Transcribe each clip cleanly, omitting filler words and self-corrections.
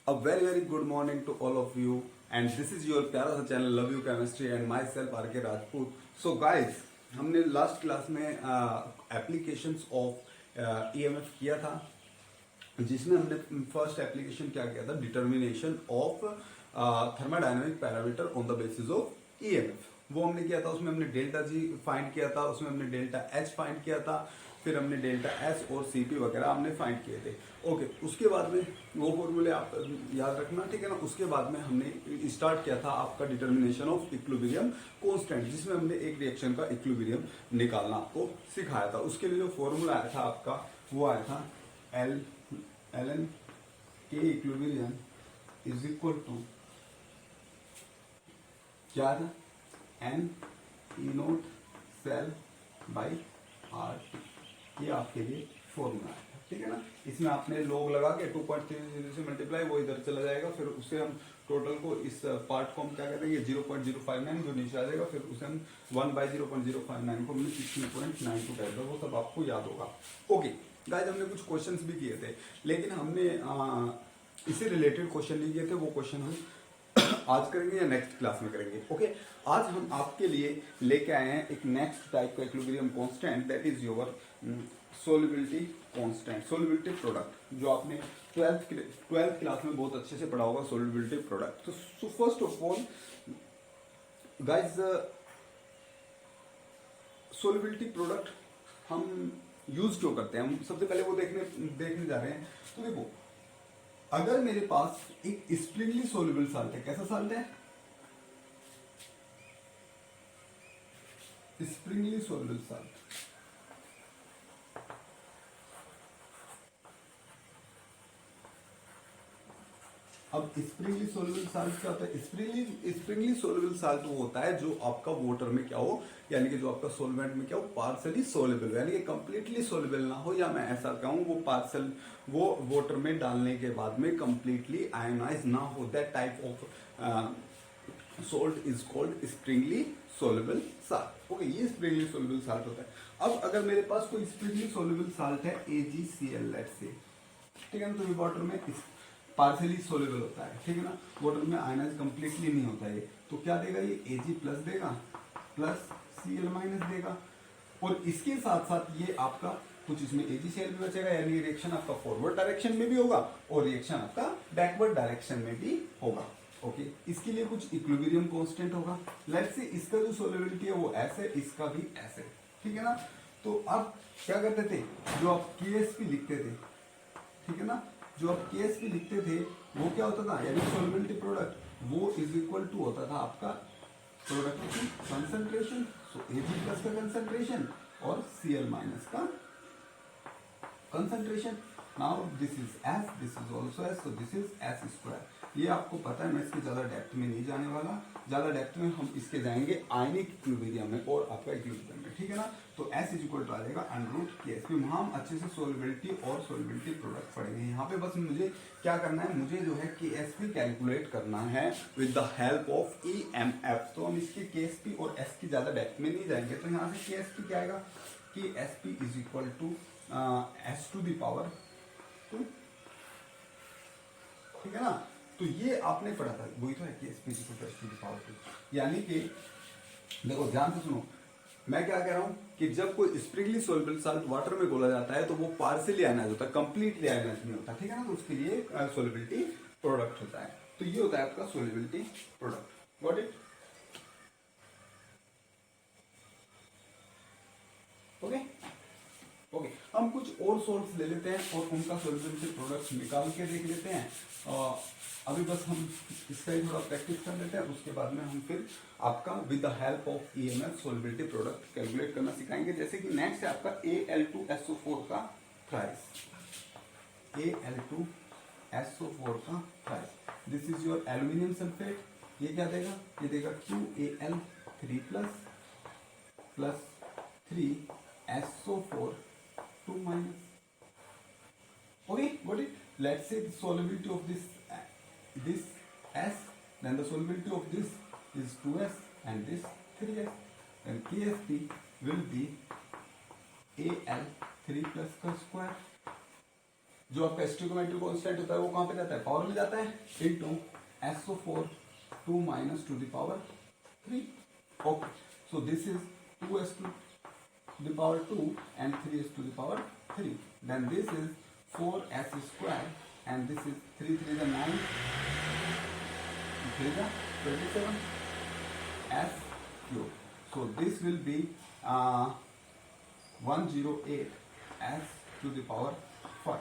A very very good morning to all of you, and this is your प्यारा सा channel love you chemistry and myself R K Rajput. So guys, हमने last class में applications of EMF किया था, जिसमें हमने first application क्या किया था, determination of thermodynamic parameter on the basis of EMF. वो हमने किया था. उसमें हमने डेल्टा जी फाइंड किया था, उसमें हमने डेल्टा एच फाइंड किया था, फिर हमने डेल्टा एस और सीपी वगैरह हमने फाइंड किए थे. ओके, उसके बाद में वो फॉर्मूले आप याद रखना, ठीक है ना. उसके बाद में हमने स्टार्ट किया था आपका डिटर्मिनेशन ऑफ इक्विलिब्रियम कांस्टेंट, जिसमें हमने एक रिएक्शन का इक्विलिब्रियम निकालना आपको सिखाया था. उसके लिए जो फॉर्मूला आया था आपका, वो आया था L N K equilibrium is equal to क्या था, N E note cell by R. ये आपके लिए फॉर्मूला है, ठीक है ना. इसमें आपने लॉग लगा के 2.30 से मल्टीप्लाई, वो इधर चला जाएगा. फिर उससे हम टोटल को इस पार्ट को हम क्या कहते हैं, ये 0.059 जो नीचे आ जाएगा, फिर उसे हम 1/0.059 को हमने 16.92 कह दिया. वो सब आपको याद होगा. ओके गाइस, हमने कुछ क्वेश्चंस भी किए थे, लेकिन हमने इससे रिलेटेड क्वेश्चन नहीं किए थे. वो क्वेश्चन हम आज करेंगे या नेक्स्ट क्लास में करेंगे. ओके, आज हम आपके लिए लेके आए हैं एक नेक्स्ट टाइप का equilibrium constant, that is your solubility constant, solubility product, जो आपने 12th क्लास में बहुत अच्छे से पढ़ा होगा, सोल्युबिलिटी प्रोडक्ट. तो first of all guys, solubility product हम यूज क्यों करते हैं, हम सबसे पहले वो देखने जा रहे हैं. तो देखो, अगर मेरे पास एक स्प्रिंगली सोल्यूबल साल्ट है, कैसा साल्ट है, स्प्रिंगली सोल्यूबल साल्ट. अब स्प्रिंगली सोल्यूबल साल्ट क्या होता है, स्प्रिंगली सोल्यूबल साल्ट वो होता है जो आपका वाटर में क्या हो, यानी कि जो आपका सोलवेंट में क्या हो, पार्सली सोल्यूबल, यानी कि कंप्लीटली सोल्यूबल ना हो, या मैं ऐसा कहूं वो वाटर में डालने के बाद में कंप्लीटली आयोनाइज ना हो. That type of salt is called Sprüngli soluble salt. Okay, ये स्प्रिंगली सोल्यूबल साल्ट होता है. अब अगर मेरे पास कोई स्प्रिंगली सोल्यूबल साल्ट है AgCl, लेट्स से, ठीक है ना, तो ये वाटर में पार्सली सोल्यूबल होता है, ठीक है ना, वाटर में आयनाइज कंप्लीटली नहीं होता है. तो क्या देगा, ये Ag प्लस देगा, प्लस Cl माइनस देगा, और इसके साथ साथ ये आपका कुछ इसमें AgCl भी बचेगा, यानी रिएक्शन आपका फॉरवर्ड डायरेक्शन में भी होगा और रिएक्शन आपका बैकवर्ड डायरेक्शन में भी होगा. ओके, इसके लिए कुछ इक्विलिब्रियम कांस्टेंट होगा. लेट्स से इसका जो सोल्युबिलिटी है वो ऐसे, इसका भी ऐसे, ठीक है ना. तो अब क्या करते थे, जो आप KSP लिखते थे, ठीक है ना, जो आप KSP लिखते थे वो क्या होता था, यानी सोल्युबिलिटी प्रोडक्ट, वो इज इक्वल टू होता था आपका प्रोडक्ट की कंसंट्रेशन, सो Ag प्लस का कंसंट्रेशन और Cl माइनस का concentration. Now this is S, this is also S, so this is S square. ये आपको पता है, मैं इसके ज्यादा डेप्थ में नहीं जाने वाला. ज्यादा डेप्थ में हम इसके जाएंगे आयनिक इक्विलिब्रियम में और आपका इक्विलिब्रियम में, ठीक है ना. तो S इज इक्वल टू आ जाएगा √KSP. वहां हम अच्छे से सोल्युबिलिटी और सोल्युबिलिटी प्रोडक्ट पढ़ेंगे. यहाँ पे बस मुझे क्या करना है, मुझे जो है KSP कैलकुलेट करना है with the help of EMF. तो हम इसके KSP और S की ज्यादा डेप्थ में नहीं जाएंगे. तो यहाँ से KSP क्या आएगा, KSP is equal to S to the power 2, ठीक है ना. तो ये आपने पढ़ा था, वही तो है KSP is equal to S to the power 2. यानी कि देखो, ध्यान से सुनो, मैं क्या कह रहा हूं कि जब कोई स्प्रिंगली सोल्युबल साल्ट वाटर में घोला जाता है तो वो पार्शियली आयनाइज होता है, कंप्लीटली आयनाइज नहीं होता, ठीक है ना. तो उसके लिए सोल्युबिलिटी प्रोडक्ट होता है. तो ये होता है आपका solubility product. Got it? Okay okay, हम कुछ और सोल्ट्स ले लेते हैं और उनका सोल्युबिलिटी प्रोडक्ट निकाल के देख लेते हैं. अभी बस हम इसका ही थोड़ा प्रैक्टिस कर लेते हैं, उसके बाद में हम फिर आपका with the help of EMF solubility product calculate करना सिखाएंगे. जैसे कि नेक्स्ट है आपका Al2SO4 का थ्राइस, Al2SO4 का thrice. This is your aluminium sulphate. ये क्या देगा, ये देगा QAl3 plus 3SO4 2 minus. Okay, got it? Let's say the solubility of this S, then the solubility of this is 2S and this 3S. Then KSP will be Al3 plus का square जो आपका stoichiometric constant होता है वो कहां पे जाता है, पावर में जाता है, into SO4 2 minus to the power 3. Okay, so this is 2s to the power 2 and 3s to the power 3. Then this is 4s square and this is 3 3 is 9, 3 is 27 s cube. So this will be 108 s to the power 5.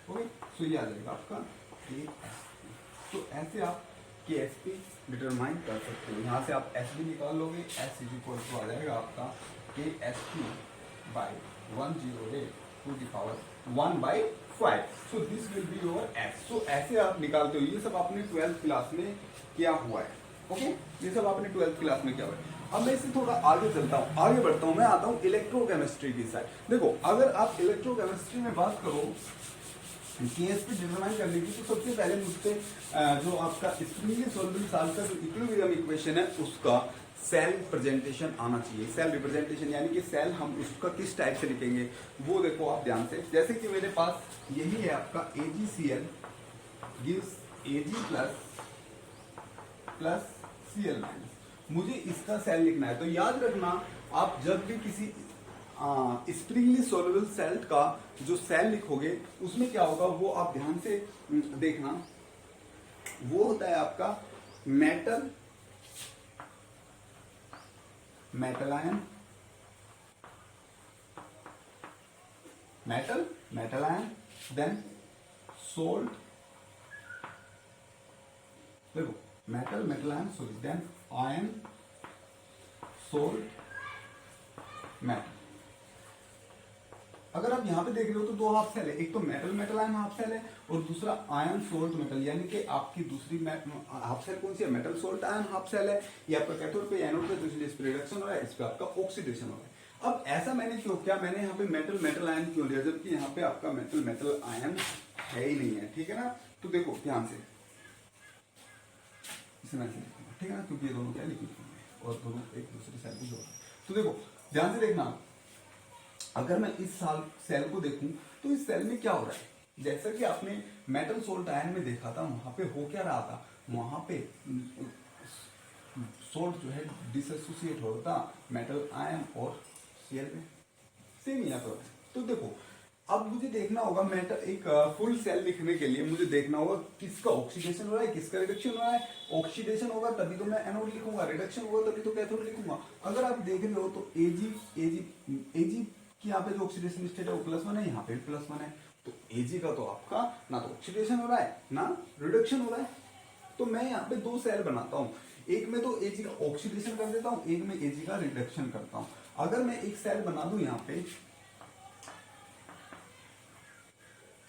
Okay, सो ये आ जाएगा आपका KSP. तो ऐसे आप KSP determine कर सकते हो. यहाँ से आप SB निकाल लोगे, S इज इक्वल टू आ जाएगा आपका KSP by 108 to the power 1/5. So this will be your S. सो ऐसे आप निकालते हो. ये सब आपने 12th क्लास में किया हुआ है. ओके, ये सब आपने 12th क्लास में किया हुआ है. अब मैं इससे थोड़ा आगे चलता हूँ, आगे बढ़ता हूँ. मैं आता हूँ इलेक्ट्रोकेमिस्ट्री की साइड. देखो, अगर आप इलेक्ट्रोकेमिस्ट्री में बात करो केएसपी डिटरमाइन करने की, तो सबसे पहले मुझसे जो आपका स्प्रिंगली सॉल्युबल साल्ट का जो इक्विलिब्रियम इक्वेशन है उसका सेल प्रेजेंटेशन आना चाहिए. सेल रिप्रेजेंटेशन यानी कि सेल हम उसका किस टाइप से लिखेंगे वो देखो आप ध्यान से. जैसे कि मेरे पास यही है आपका AgCl gives Ag plus Cl minus. मुझे इसका सेल लिखना है. तो याद रखना, आप जब भी किसी स्प्रिंगली सोल्युबल सॉल्ट का जो सेल लिखोगे उसमें क्या होगा वो आप ध्यान से देखना. वो होता है आपका metal ion, metal ion, then salt. देखो, metal ion, sorry, then ion, salt, metal. अगर आप यहाँ पे देख रहे हो तो दो हाफ सेल है. एक तो मेटल आयन हाफ सेल है और दूसरा आयन सोल्ट मेटल, यानी कि आपकी दूसरी हाफ सेल कौन सी है, metal salt ion half cell है. ये आपका कैथोड पे एनोड पे, तो इसलिए इस पे रिडक्शन हो रहा है, इस पे आपका ऑक्सीडेशन हो रहा है. अब ऐसा मैंने क्यों किया, मैंने यहाँ पे मेटल आयन क्यों लिया जबकि यहाँ पे आपका मेटल आयन है ही नहीं है. ठीक है ना. तो देखो ध्यान से, इसे मैं लिखूंगा, ठीक है ना, क्योंकि ये दोनों क्या लिखी और दोनों एक दूसरे सेल को जोड़. तो देखो ध्यान से देखना, अगर मैं इस सेल को देखूं तो इस सेल में क्या हो रहा है. जैसा कि आपने मेटल सोल्ट आयन में देखा था, वहां पे हो क्या रहा था, वहां पे सोल्ट जो है डिसएसोसिएट हो रहा था मेटल आयन और Cl में. सेम यहाँ पर. तो देखो, अब मुझे देखना होगा मेटल एक फुल सेल लिखने के लिए मुझे देखना होगा किसका ऑक्सीडेशन हो रहा है, किसका रिडक्शन हो रहा है. ऑक्सीडेशन होगा तभी तो मैं एनोड लिखूंगा, रिडक्शन होगा तभी तो कैथोड लिखूंगा. अगर आप देख रहे हो तो Ag कि यहाँ पे जो ऑक्सीडेशन स्टेट है वो +1 है, यहाँ पे +1 है. तो Ag का तो आपका ना तो ऑक्सीडेशन हो रहा है ना रिडक्शन हो रहा है. तो मैं यहाँ पे दो सेल बनाता हूँ. एक में तो Ag का ऑक्सीडेशन कर देता हूँ, एक में Ag का रिडक्शन करता हूँ. अगर मैं एक सेल बना दूं यहाँ पे,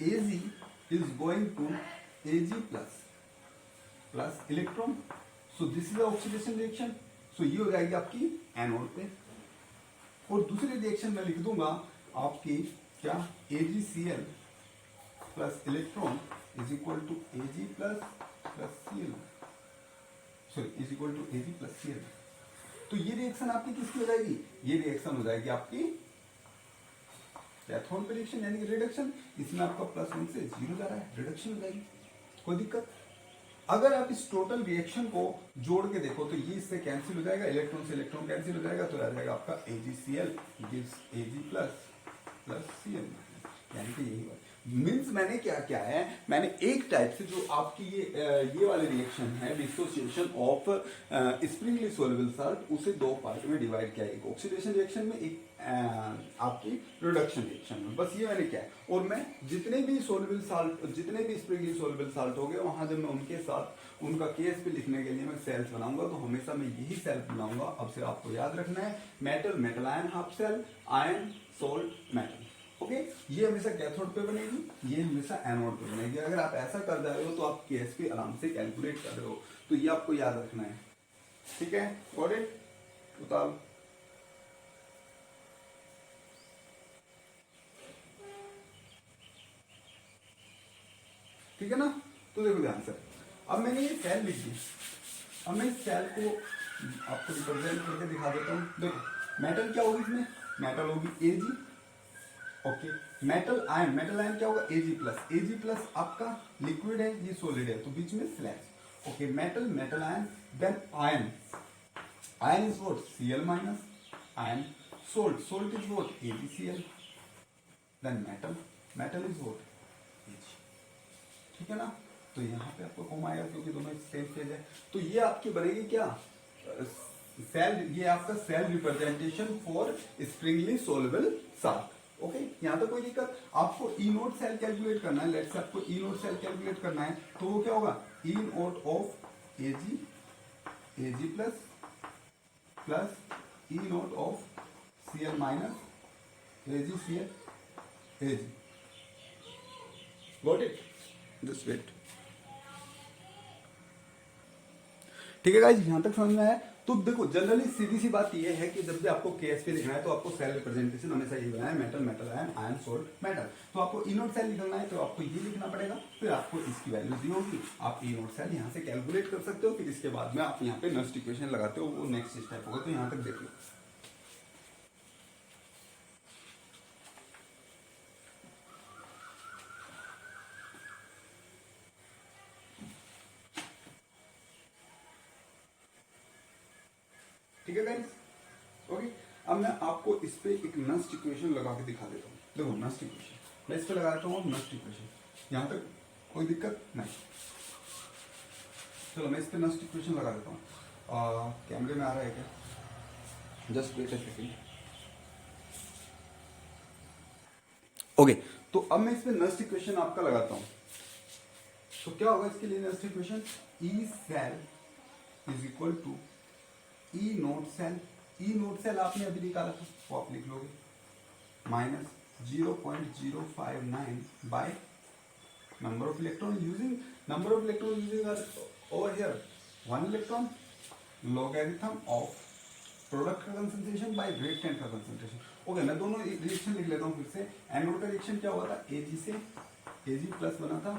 Ag is going to Ag plus electron. So this is oxidation reaction. So ये हो जाएगी आपकी एनोड पे. और दूसरी रिएक्शन में लिख दूंगा आपकी क्या, AgCl plus electron is equal to Ag plus Cl, sorry is equal to Ag plus Cl. तो ये रिएक्शन आपकी किसकी हो जाएगी, ये रिएक्शन हो जाएगी आपकी कैथोड पे रिएक्शन यानी कि रिडक्शन. इसमें आपका +1 से 0 जा रहा है, रिडक्शन हो जाएगी, कोई दिक्कत. अगर आप इस टोटल रिएक्शन को जोड़ के देखो तो ये इससे कैंसिल हो जाएगा, इलेक्ट्रॉन से इलेक्ट्रॉन कैंसिल हो जाएगा, तो आ जाएगा आपका AgCl gives Ag plus Cl, यानी कि यही बात. मीन्स मैंने क्या क्या है, मैंने एक टाइप से जो आपकी ये वाले रिएक्शन है dissociation of Sprüngli soluble salt, उसे दो पार्ट में डिवाइड किया, एक ऑक्सीडेशन रिएक्शन में, एक आपकी रिडक्शन रिएक्शन में. बस ये मैंने क्या है. और मैं जितने भी सोल्युबल सॉल्ट, जितने भी स्प्रिंगली सोल्युबल सॉल्ट हो गए, वहां जब मैं उनके साथ उनका केएसपी लिखने के लिए मैं सेल्स बनाऊंगा तो हमेशा मैं यही सेल बनाऊंगा. अब से आपको याद रखना है, metal ion half cell, ion salt metal. Okay, ये हमेशा कैथोड पे बनेगी, ये हमेशा एनोड पे बनेगी. अगर आप ऐसा कर जा रहे हो तो आप केएसपी आराम से कैलकुलेट कर रहे हो. तो ये आपको याद रखना है. ठीक है, गॉट इट. उतार. ठीक है ना. तो देखो ध्यान से, अब मैंने ये सेल लिख दी. अब मैं इस सेल को आपको रिप्रेजेंट करके दिखा देता हूँ. देखो, मेटल क्या होगी इसमें, मेटल होगी Ag ओके, मेटल आयन क्या होगा, एजी प्लस आपका लिक्विड है, ये सॉलिड है, तो बीच में slash. Okay, metal ion, then ion is what, Cl minus, ion salt is what, AgCl, then metal is what, Ag। ठीक है ना, तो यहाँ पे आपको कॉम आएगा क्योंकि दोनों सेम फेज है। तो ये आपकी बनेगी क्या, सेल, ये आपका cell representation for sparingly soluble salt. Okay, यहाँ तक कोई दिक्कत। आपको ई नोट सेल कैलकुलेट करना है, लेट्स से आपको ई नोट सेल कैलकुलेट करना है, तो वो क्या होगा, E naught of AG plus plus E naught of Cl minus AgCl, Ag। Got it, just wait. ठीक है गाइस, यहां तक समझ में आया। तो देखो जनरली सीधी सी बात ये है कि जब भी आपको केएसपी लिखना है तो आपको सेल रिप्रेजेंटेशन हमेशा ये बनाना है, मेटल आयन सोल्ट मेटल। तो आपको ई नोट सेल निकलना है तो आपको ये लिखना पड़ेगा, फिर आपको इसकी वैल्यू दी होगी, आप ई नोट सेल यहाँ से कैलकुलेट कर सकते हो, फिर इसके बाद में आप यहाँ पे नेक्स्ट इक्वेशन लगाते हो, वो नेक्स्ट स्टेप होगा। तो यहाँ तक देख लो। ठीक है गाइस, ओके। अब मैं आपको इस पे एक नस्ट इक्वेशन लगा के दिखा देता हूँ। देखो नस्ट इक्वेशन मैं इस पे लगा देता हूँ, नस्ट इक्वेशन, यहाँ तक कोई दिक्कत नहीं। चलो मैं इस पे नस्ट इक्वेशन लगा देता हूँ। कैमरे में आ रहा है क्या, just wait a second. Okay, तो अब मैं इस पे नस्ट इक्वेशन आपका लगाता हूँ। तो क्या होगा इसके लिए Nernst equation, E cell is equal to E note cell आपने अभी निकाला था, वो आप लिख लोगे, minus 0.059 by number of electron using over here 1 electron, logarithm of product का कंसंट्रेशन बाय रिएक्टेंट का कंसंट्रेशन। ओके, मैं दोनों रिएक्शन लिख लेता हूँ फिर से। एनोड का रिएक्शन क्या हुआ था, Ag से Ag प्लस बना था,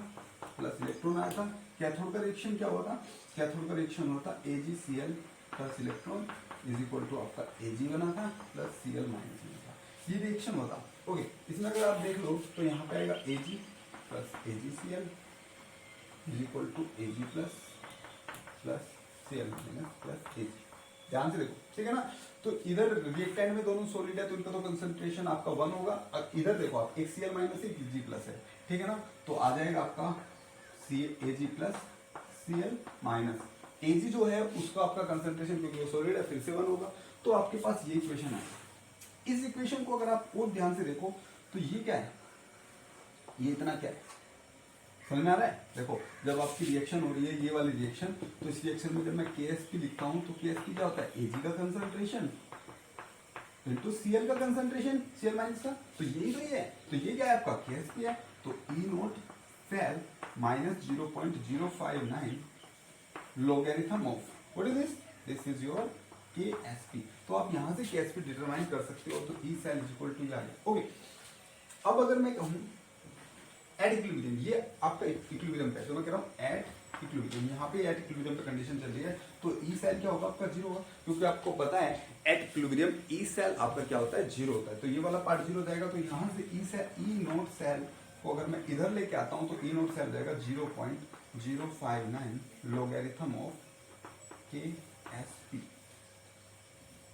प्लस इलेक्ट्रॉन आया था। कैथोड का रिएक्शन क्या हुआ था, कैथोड का रिएक्शन होता AgCl plus electron is equal to आपका Ag बना था प्लस Cl माइनस बना था, ये रिएक्शन होता। ओके, इसमें अगर आप देख लो तो यहाँ पे आएगा Ag plus AgCl is equal to Ag plus Cl minus plus Ag। ध्यान से देखो, ठीक है ना। तो इधर रिएक्टेंट में दोनों सॉलिड है तो इनका तो कंसंट्रेशन आपका 1 होगा। अब इधर देखो आप, एक Cl माइनस एक Ag प्लस है, ठीक है ना। तो आ जाएगा आपका Ag plus Cl minus Ag जो है उसका आपका कंसंट्रेशन, क्योंकि वो सॉलिड है, फिर से 1 होगा। तो आपके पास ये इक्वेशन है। इस इक्वेशन को अगर आप और ध्यान से देखो तो ये क्या है, ये इतना क्या है, समझ में आ रहा है। देखो जब आपकी रिएक्शन हो रही है, ये वाली रिएक्शन, तो इस रिएक्शन में जब मैं KSP लिखता हूं तो KSP क्या होता है, Ag का कंसंट्रेशन इनटू Cl का कंसंट्रेशन, Cl माइनस का, तो यही तो ये है। तो ये क्या है आपका KSP है। तो E naught cell minus 0.059 logarithm of what is this is your KSP। तो आप यहां से KSP डिटरमाइन कर सकते हो। तो E cell is equal to okay. अब अगर मैं कहूं एट इक्विलिब्रियम, ये आपका इक्विलिब्रियम पे है, तो मैं कह रहा हूं एट इक्विलिब्रियम, यहाँ पे एट इक्विलिब्रियम पे कंडीशन चल रही है, तो ई सेल क्या होगा आपका 0 होगा, क्योंकि आपको पता है एट इक्विलिब्रियम ई सेल आपका क्या होता है, 0 होता है। तो ये वाला पार्ट 0 जाएगा। तो यहाँ से ई नोट सेल को अगर मैं इधर लेके आता हूँ तो ई नोट सेल जाएगा 0.059 लोगैरिथम ऑफ KSP,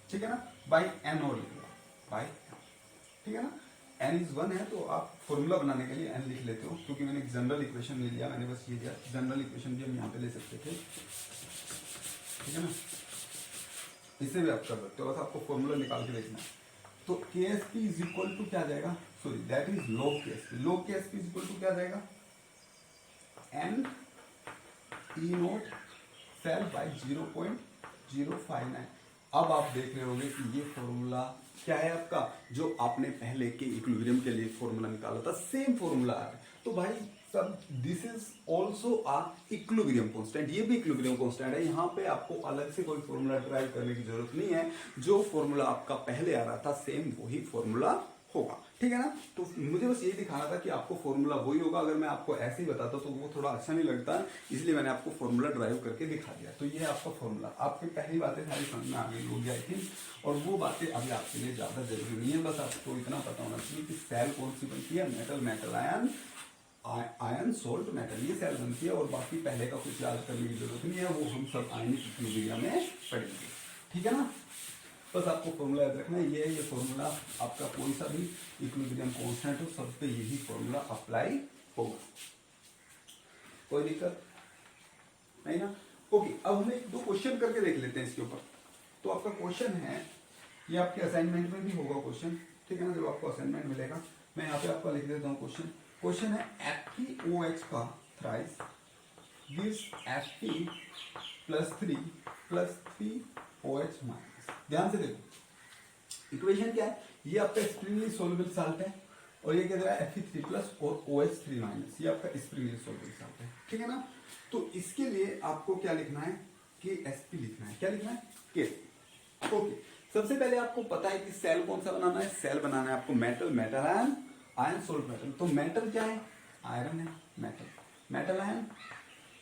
ठीक है ना, बाई एन और लिखूंगा बाई, ठीक है ना। n इज 1 है तो आप फॉर्मूला बनाने के लिए n लिख लेते हो, क्योंकि मैंने एक जनरल इक्वेशन ले लिया, मैंने बस ये दिया। जनरल इक्वेशन भी हम यहाँ पे ले सकते थे, ठीक है ना, इससे भी आप कर सकते हो, बस आपको फॉर्मूला निकाल के देखना है। तो KSP इज इक्वल टू क्या जाएगा, sorry that is log KSP, log KSP is equal to क्या जाएगा, n E naught cell by 0.059। अब आप देख रहे होंगे कि ये फॉर्मूला क्या है आपका, जो आपने पहले के इक्विलिब्रियम के लिए फॉर्मूला निकाला था, सेम फॉर्मूला आ रहा है। तो भाई सब this is also a equilibrium constant, ये भी इक्विलिब्रियम कांस्टेंट है। यहाँ पे आपको अलग से कोई फॉर्मूला ड्राइव करने की जरूरत नहीं है, जो फॉर्मूला आपका पहले आ रहा था सेम वही फॉर्मूला होगा। ठीक है ना। तो मुझे बस ये दिखाना था कि आपको फॉर्मूला वही होगा, अगर मैं आपको ऐसे ही बताता तो वो थोड़ा अच्छा नहीं लगता, इसलिए मैंने आपको फॉर्मूला ड्राइव करके दिखा दिया। तो ये आपका फॉर्मूला, आपकी पहली बातें सारी समझ में आ गई होगी आई थिंक, और वो बातें अभी आपके लिए ज्यादा जरूरी नहीं है, बस आपको इतना पता होना चाहिए कि सेल कौन सी बनती है, metal, metal ion, ion salt metal, ये सेल बनती है, और बाकी पहले का कुछ याद करने की जरूरत नहीं है, वो हम सब आयनिक इक्विलिब्रियम में पढ़ेंगे। ठीक है ना, बस आपको फॉर्मूला याद रखना है, ये फॉर्मूला आपका कोई सा भी इक्विलिब्रियम कांस्टेंट हो, सब पे यही फॉर्मूला अप्लाई होगा, कोई दिक्कत नहीं ना। ओके, अब हम एक दो क्वेश्चन करके देख लेते हैं इसके ऊपर। तो आपका क्वेश्चन है, ये आपके असाइनमेंट में भी होगा क्वेश्चन, ठीक है ना, जब आपको असाइनमेंट मिलेगा मैं यहाँ पे आपका लिख देता हूँ क्वेश्चन। क्वेश्चन है FeOH का thrice gives Fe+3 + 3OH minus. ध्यान से देखो, इक्वेशन क्या है, ये आपका स्प्रिंगली सोल्युबल साल्ट है, और ये क्या दे रहा है Fe3+ और OH3-, ये आपका स्प्रिंगली सोल्युबल साल्ट है, ठीक है ना। तो इसके लिए आपको क्या लिखना है, KSP लिखना है। क्या लिखना है, KSP। ओके, सबसे पहले आपको पता है कि सेल कौन सा बनाना है, सेल बनाना है आपको metal, metal ion, ion salt metal. तो मेटल क्या है, आयरन है, मेटल, मेटल आयन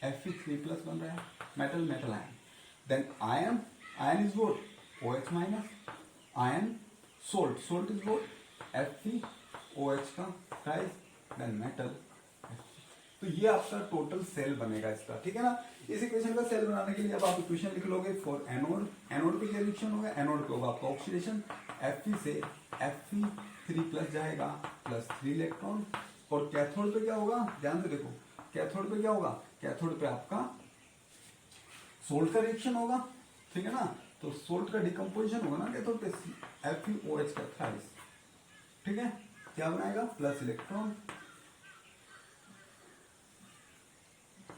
Fe3+ बन रहा है, metal, metal ion. Then ion, ion is what, OH minus, ion salt, salt is what FeOH का थ्राइस, देन मेटल। तो ये आपका टोटल सेल बनेगा इसका, ठीक है ना। इस इक्वेशन का सेल बनाने के लिए अब आप इक्वेशन लिख लोगे फॉर एनोड, एनोड पे क्या रिएक्शन होगा, एनोड पे होगा आपका ऑक्सीडेशन, Fe से Fe3+ जाएगा +3 इलेक्ट्रॉन, और कैथोड पे क्या होगा, ध्यान से देखो, कैथोड पे क्या होगा, कैथोड पे आपका सोल्ट का रिएक्शन होगा, ठीक है ना। तो सोल्ट का डिकम्पोजिशन होगा ना कैथोड पे, FeOH का थ्राइस, ठीक है, क्या बनाएगा, plus electron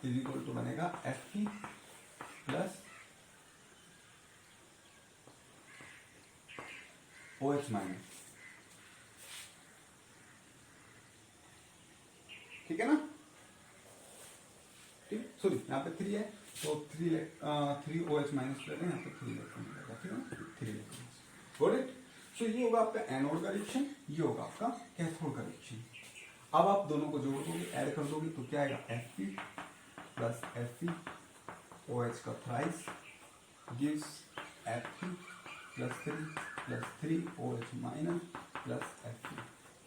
is equal to बनेगा Fe प्लस OH माइनस, ठीक है ना। ठीक, सॉरी यहाँ पे 3 है, तो 3 OH माइनस कर दें, यहाँ पे 3 इलेक्ट्रॉन मिलेगा, ठीक है ना, 3 इलेक्ट्रॉन, गॉट इट। सो ये होगा आपका एनोड का रिएक्शन, ये होगा आपका कैथोड का रिएक्शन। अब आप दोनों को जोड़ दोगे, ऐड कर दोगे, तो क्या आएगा, Fe प्लस FeOH का thrice gives Fe+3 + 3OH minus plus Fe,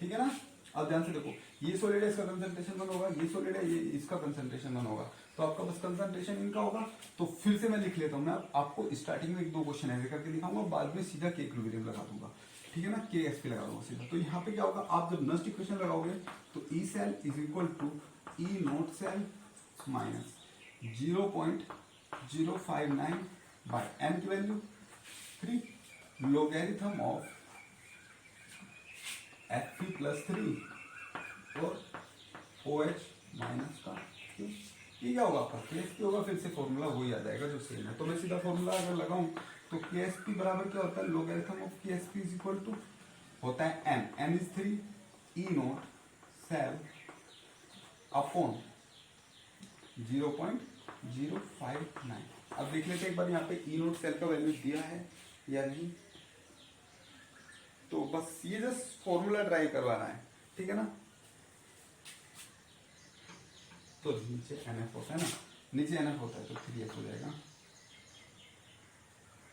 ठीक है ना। अब ध्यान से देखो, ये सॉलिड है, इसका कंसंट्रेशन 1 होगा, ये सॉलिड है, ये इसका कंसंट्रेशन 1 होगा, तो आपका बस कंसंट्रेशन इनका होगा। तो फिर से मैं लिख लेता हूँ, मैं आपको स्टार्टिंग में एक दो क्वेश्चन ऐसे करके दिखाऊंगा, बाद में सीधा K इक्विलिब्रियम लगा दूंगा, ठीक है ना, KSP लगा दूंगा सीधा। तो यहाँ पे क्या होगा, आप जब नस्ट इक्वेशन लगाओगे तो E cell is equal to E naught cell minus 0.059 by n की वैल्यू 3 लोगेरिथम ऑफ Fe+3 और OH माइनस का 2। ये क्या होगा आपका KSP होगा, फिर से फॉर्मूला वही आ जाएगा जो सेम है। तो मैं सीधा फॉर्मूला अगर लगाऊं तो KSP बराबर क्या होता है, logarithm of KSP is equal to होता है n is 3 E naught cell upon 0.059। अब देख लेते हैं एक बार यहाँ पे E नोट सेल का वैल्यू दिया है या नहीं, तो बस ये जस्ट फॉर्मूला ट्राई करवाना है, ठीक है ना। तो नीचे NF होता है ना, नीचे NF होता है तो 3H हो जाएगा,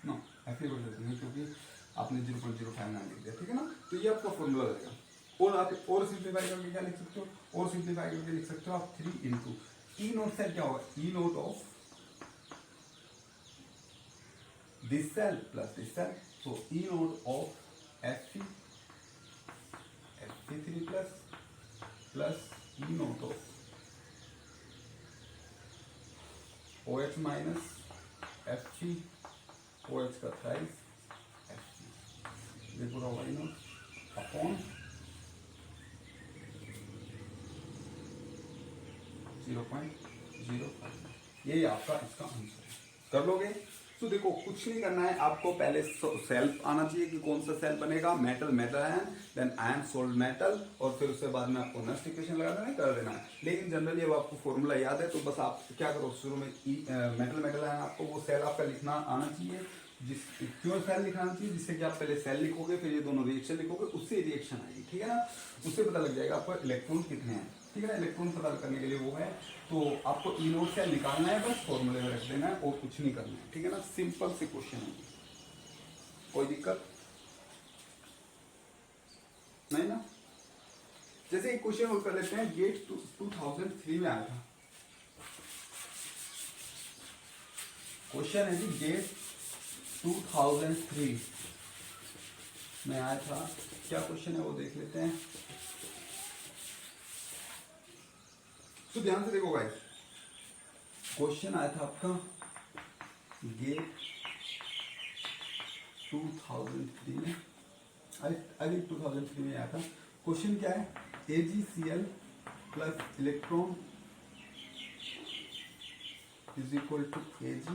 नो Fe को जरूरत नहीं क्योंकि आपने 0.059 लिख दिया, ठीक है ना। तो ये आपका फॉर्मूला रहेगा, और आप और सिंप्लीफाई करके क्या लिख सकते हो, और सिंप्लीफाई करके लिख सकते हो आप 3 इंटू E नोट सेल क्या होगा, E naught of this cell plus this cell, so E naught of Fe3 plus E naught of OH minus FeOH का थ्राइस Fe, ये पूरा होगा E नोट अपॉन 0.05। यही आपका इसका आंसर है, कर लोगे। तो देखो कुछ नहीं करना है, आपको पहले सेल आना चाहिए कि कौन सा सेल बनेगा, metal, metal ion, then ion salt metal, और फिर उसके बाद में आपको नेक्स्ट इक्वेशन लगा देना है, कर देना है। लेकिन जनरली अब आपको फॉर्मूला याद है, तो बस आप क्या करो, शुरू में मेटल, मेटल आयन आपको वो सेल आपका लिखना आना चाहिए, जिस क्यों सेल लिखाना चाहिए, जिससे कि आप पहले सेल लिखोगे फिर ये दोनों रिएक्शन लिखोगे, उससे रिएक्शन आएगी, ठीक है ना। उससे पता लग जाएगा आपको इलेक्ट्रॉन कितने हैं, ठीक है ना। इलेक्ट्रॉन पता करने के लिए वो है, तो आपको ई नोट सेल निकालना है, बस फॉर्मूले में रख देना है और कुछ नहीं करना है, ठीक है ना। सिंपल से क्वेश्चन है, कोई दिक्कत नहीं ना। जैसे एक क्वेश्चन और कर लेते हैं, गेट 2003 में आया था। क्वेश्चन है जी गेट 2003 में आया था, क्या क्वेश्चन है वो देख लेते हैं। तो ध्यान से देखो गाइस, क्वेश्चन आया था आपका गेट 2003 में, आई 2003 में आया था। क्वेश्चन क्या है, AgCl plus electron is equal to Ag,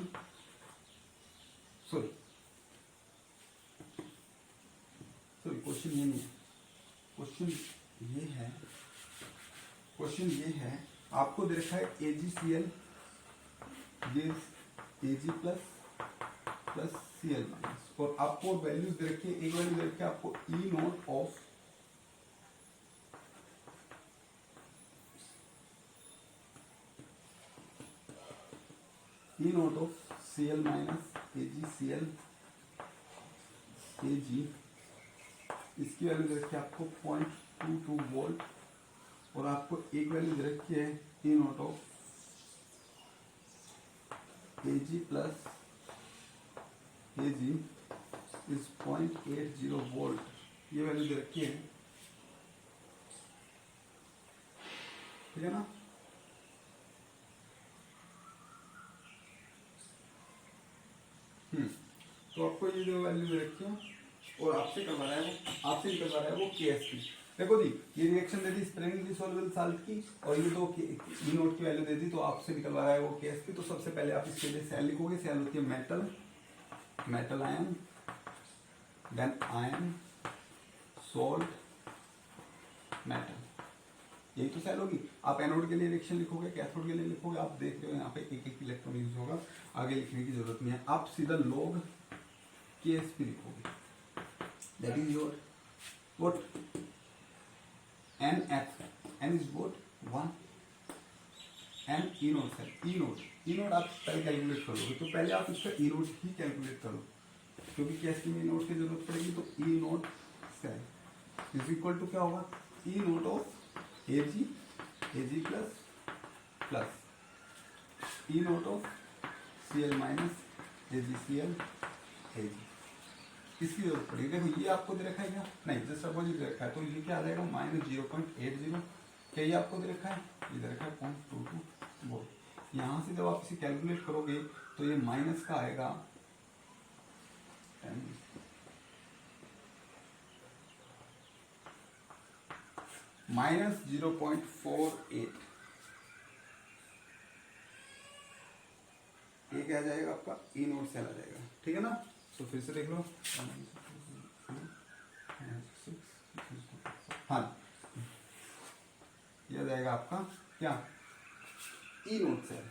sorry question ये नहीं है, क्वेश्चन ये है आपको दे रखा है AgCl gives Ag plus Cl minus, और आपको वैल्यूज दे रखी है, एक वैल्यू दे रखी है आपको E naught of Cl minus AgCl Ag, इसकी वैल्यू दे रखी है आपको 0.22 वोल्ट, और आपको एक वैल्यू दे रखी है E naught of Ag plus Ag is 0.80 volt, ये वैल्यू दे रखी है, ठीक है ना। तो आपको ये जो वैल्यू दे रखी है और आपसे करवा रहा है वो KSP। देखो जी, ये रिएक्शन दे दी स्प्रिंगली सॉल्युबल साल्ट की, और ये दो ई नोट की वैल्यू दे दी, तो आपसे निकलवा रहा है वो KSP। तो सबसे पहले आप इसके लिए सेल लिखोगे, सेल होती है metal ion, then ion, salt, metal, यही तो सेल होगी। आप एनोड के लिए रिएक्शन लिखोगे, कैथोड के लिए लिखोगे, आप देख रहे हो यहाँ पे एक एक इलेक्ट्रॉन यूज होगा, आगे लिखने की जरूरत नहीं है, आप सीधा log KSP लिखोगे, that is your what NF, N is what 1, N E naught cell, E naught आप पहले कैलकुलेट करोगे, तो पहले आप इसका ई नोट ही कैलकुलेट करो, क्योंकि KSP में ई नोट की जरूरत पड़ेगी। तो E note cell is equal to क्या होगा, E naught of Ag plus E naught of Cl minus AgCl Ag, इसकी जरूरत पड़ेगी। देखो ये आपको दे रखा है क्या, नहीं जैसे सपोज दे रखा है, तो ये क्या आ जाएगा -0.80, क्या ये आपको दे रखा है, ये दे रखा है 0.22 वोल्ट। यहाँ से जब आप इसे कैलकुलेट करोगे तो ये माइनस का आएगा -0.48, ये क्या आ जाएगा आपका ई नोट सेल आ जाएगा, ठीक है ना। तो फिर से देख लो, हाँ ये आ जाएगा आपका क्या, ई नोट सेल।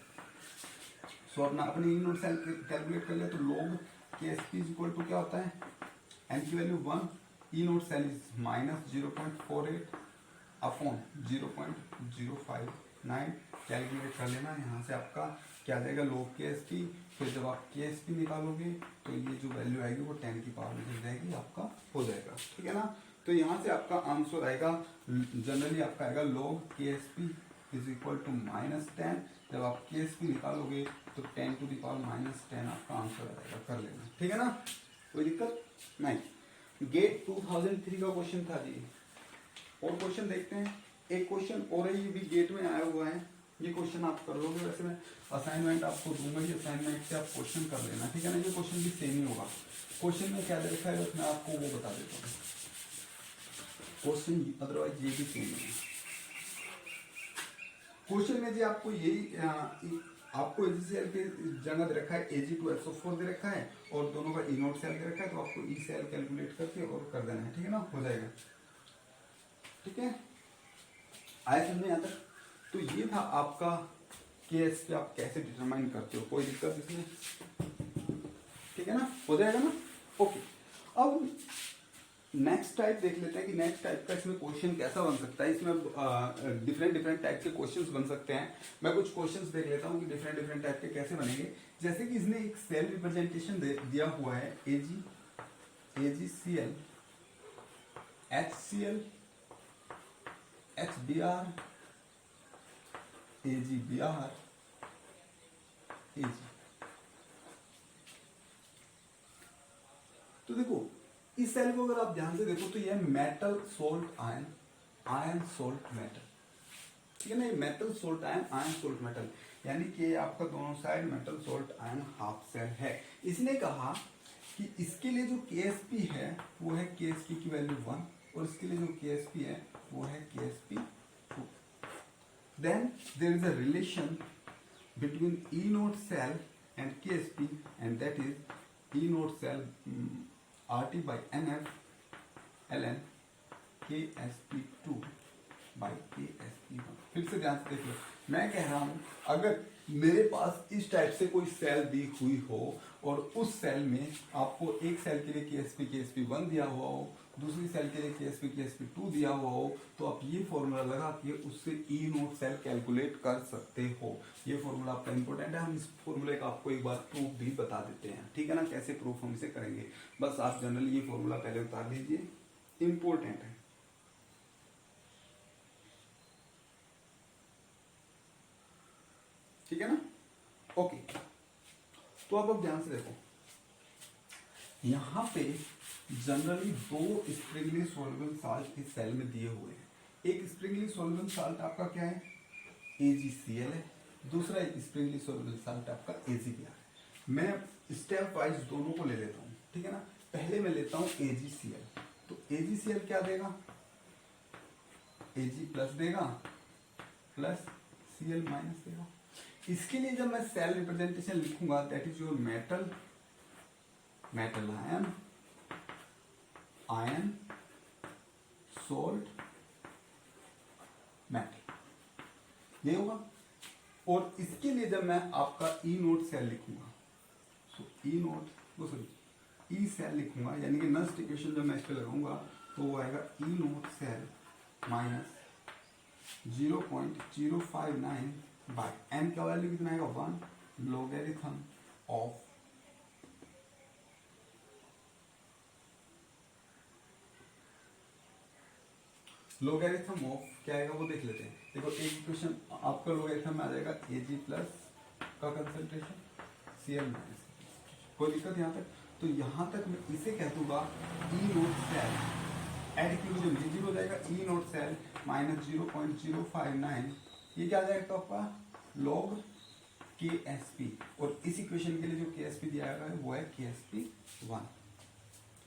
सो अपने ई नोट सेल कैलकुलेट कर लिया, तो log KSP is equal to क्या होता है, n की value 1, E note cell is -0.48 upon 0.059, calculate कर लेना। यहाँ से आपका क्या आ जाएगा log KSP, फिर जब आप KSP निकालोगे तो ये जो वैल्यू आएगी वो 10 की पावर में जाएगी, आपका हो जाएगा, ठीक है ना। तो यहाँ से आपका आंसर आएगा, जनरली आपका आएगा log KSP is equal to -10, जब आप KSP निकालोगे तो 10 टू द पावर -10 आपका आंसर आ जाएगा, कर लेना, ठीक है ना, कोई दिक्कत नहीं। गेट 2003 का क्वेश्चन था जी। और क्वेश्चन देखते हैं, एक क्वेश्चन और है, ये भी गेट में आया हुआ है, ये क्वेश्चन आप कर लोगे। वैसे मैं असाइनमेंट आपको दूंगा, ये असाइनमेंट से आप क्वेश्चन कर लेना, ठीक है ना। ये क्वेश्चन भी सेम ही होगा। क्वेश्चन में क्या दे रखा है मैं आपको वो बता देता हूँ, क्वेश्चन अदरवाइज ये भी सेम है। क्वेश्चन में जी आपको यही आपको AgCl के जगह दे रखा है Ag2SO4 दे रखा है, और दोनों का ई नोट सेल दे रखा है, तो आपको ई सेल कैलकुलेट करके और कर देना है, ठीक है ना, हो जाएगा, ठीक है। आया समझ में यहाँ तक। तो ये था आपका KSP, आप कैसे डिटरमाइन करते हो, कोई दिक्कत इसमें, ठीक है। ठीक है ना, हो जाएगा ना। ओके, अब नेक्स्ट टाइप देख लेते हैं कि नेक्स्ट टाइप का इसमें क्वेश्चन कैसा बन सकता है। इसमें डिफरेंट डिफरेंट टाइप के क्वेश्चंस बन सकते हैं। मैं कुछ क्वेश्चंस देख लेता हूँ कि डिफरेंट डिफरेंट टाइप के कैसे बनेंगे। जैसे कि इसने एक सेल रिप्रेजेंटेशन दिया हुआ है, AgCl, HCl, HBr, AgBr, Ag। तो देखो इस सेल को अगर आप ध्यान से देखो तो यह metal salt ion, ion salt metal, ठीक है ना। ये metal salt ion, ion salt metal, यानी कि आपका दोनों side metal salt ion half cell है। इसने कहा कि इसके लिए जो KsP है वो है KsP की वैल्यू 1 और इसके लिए जो KsP है वो है KsP 2। Then there is a relation between E naught cell and KsP and that is E naught cell RT by NF ln KsP2 by KsP1। फिर से ध्यान से देख लो, मैं कह रहा हूं अगर मेरे पास इस टाइप से कोई सेल दी हुई हो और उस सेल में आपको एक सेल के लिए KsP1 दिया हुआ हो, दूसरी सेल के लिए KsP2 दिया हुआ हो, तो आप ये फॉर्मूला लगा के उससे E नोट सेल कैलकुलेट कर सकते हो। ये फॉर्मूला आपका इंपॉर्टेंट है, हम इस फॉर्मूले का आपको एक बार प्रूफ भी बता देते हैं, ठीक है ना। कैसे प्रूफ हम इसे करेंगे, बस आप जनरली ये फॉर्मूला पहले उतार लीजिए, इंपॉर्टेंट है। ठीक है ना, ओके। तो अब ध्यान से देखो, यहां पे जनरली दो स्प्रिंगली सॉल्युबल साल्ट इस सेल में दिए हुए हैं। एक स्प्रिंगली सॉल्युबल साल्ट आपका क्या है, AgCl है, दूसरा एक स्प्रिंगली सॉल्युबल साल्ट आपका AgBr है। मैं स्टेप वाइज दोनों को ले लेता हूं, ठीक है ना। पहले मैं लेता हूं AgCl, तो AgCl क्या देगा, Ag प्लस देगा प्लस Cl माइनस देगा। इसके लिए जब मैं सेल रिप्रेजेंटेशन लिखूंगा that is your metal, metal ion, ion salt metal, ये होगा। और इसके लिए जब मैं आपका E नोट सेल लिखूंगा, सो E नोट वो सॉरी E सेल लिखूंगा, यानी कि नस्ट इक्वेशन जब मैं इस पे लगाऊंगा तो वो आएगा E naught cell minus 0.059 by n का वैल्यू कितना आएगा 1 लोगेरिथम ऑफ क्या आएगा वो देख लेते हैं। देखो एक इक्वेशन आपका लोगेरिथम में आ जाएगा Ag प्लस का कंसंट्रेशन Cl माइनस, कोई दिक्कत यहाँ तक। तो यहाँ तक मैं इसे कह दूंगा E naught cell, at equilibrium ये जीरो हो जाएगा, E नोट सेल माइनस 0.059, ये क्या आ जाएगा तो आपका लॉग KsP, और इस इक्वेशन के लिए जो KsP दिया गया है वो है KsP1।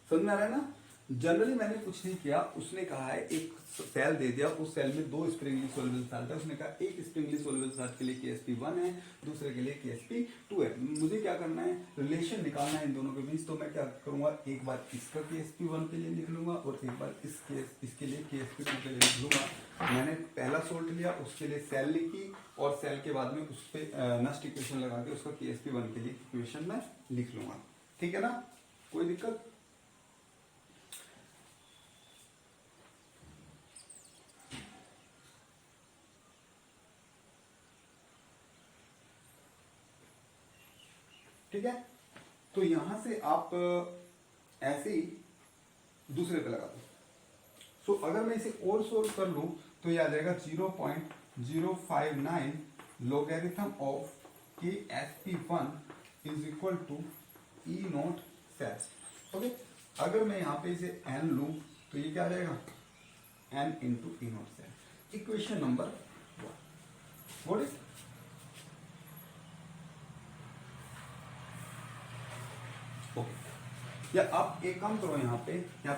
समझ में आ रहा है ना। जनरली मैंने कुछ नहीं किया, उसने कहा है एक सेल दे दिया, उस सेल में दो स्प्रिंगली सोल्युबल साल्ट है, उसने कहा एक स्प्रिंगली सोल्युबल साल्ट के लिए KsP1 है, दूसरे के लिए KsP2 है। मुझे क्या करना है, रिलेशन निकालना है इन दोनों के बीच। तो मैं क्या करूंगा, एक बार इसका KsP1 के लिए लिख लूंगा और एक बार इसके लिए KsP2 के लिए लिख लूंगा। मैंने पहला सोल्ट लिया, उसके लिए सेल लिखी और सेल के बाद में उस पर नस्ट इक्वेशन लगा के उसका KsP1 के लिए इक्वेशन में लिख लूंगा, ठीक है ना, कोई दिक्कत। ठीक है, तो यहां से आप ऐसे ही दूसरे पे लगा दो। सो अगर मैं इसे और सोल्व कर लूं तो ये आ जाएगा 0.059 logarithm of KsP1 is equal to E naught cell. Okay, अगर मैं यहां पे इसे n लूं तो ये क्या आ जाएगा, n into E naught cell. Equation number 1 what is, या आप एक काम करो, यहाँ पे